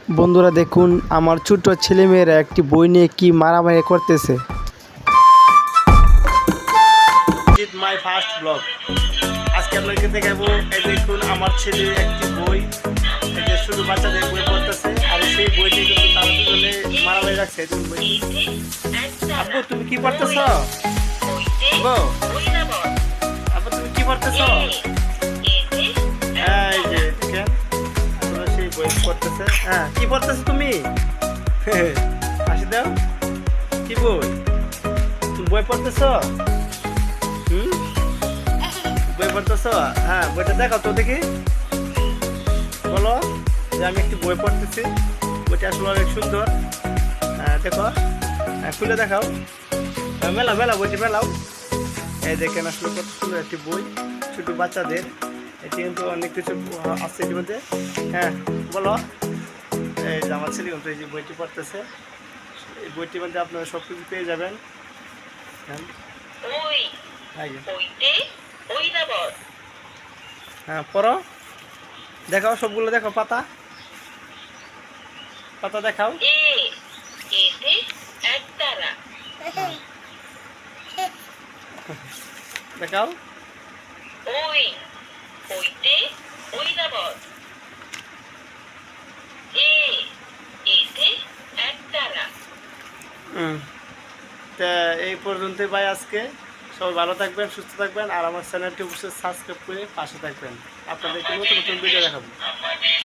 বন্ধুরা দেখুন আমার ছোট ছেলেমেয়েরা একটি বই নিয়ে কি মারামারি করতেছে। মাই ফার্স্ট ব্লগ আজকে আপনাকে দেখাবো। এই দেখুন আমার ছেলে একটি বই, এই যে শুধু বাচ্চাদের বই পড়তেছে, আর সেই বইটি কিন্তু তার দুজনে মারামারি রাখছে। তুমি বই আব্বু তুমি কি পড়তেছ? আব্বু আব্বু তুমি কি পড়তেছ? এই যে দেখেন সেই বই পড়তেছে। হ্যাঁ কি পড়তেছ তুমি? আসি দাও, কি বই? তুমি বই পড়তেছ? বই পড়তেছ? হ্যাঁ বইটা দেখাও তো দেখি, বলো যে আমি একটি বই পড়তেছি। বইটা আসলে অনেক সুন্দর, দেখো খুলে দেখাও, মেলাও মেলাও বইটি মেলাও। এই দেখেন আসলে কত সুন্দর একটি বই ছোট বাচ্চাদের। এটি কিন্তু অনেক কিছু আছে এটির মধ্যে। হ্যাঁ বলো। এই যে আমার ছেলে কিন্তু এই যে বইটি পড়তেছে। এই বইটির মধ্যে আপনারা সব কিছু পেয়ে যাবেন। হ্যাঁ পড়ো, দেখাও সবগুলো, দেখো পাতা পাতা দেখাও। দেখাও। তা এই পর্যন্তই ভাই আজকে। সবাই ভালো থাকবেন, সুস্থ থাকবেন, আর আমার চ্যানেলটি অবশ্যই সাবস্ক্রাইব করে পাশে থাকবেন। আপনাদেরকে নতুন নতুন ভিডিও দেখাবো।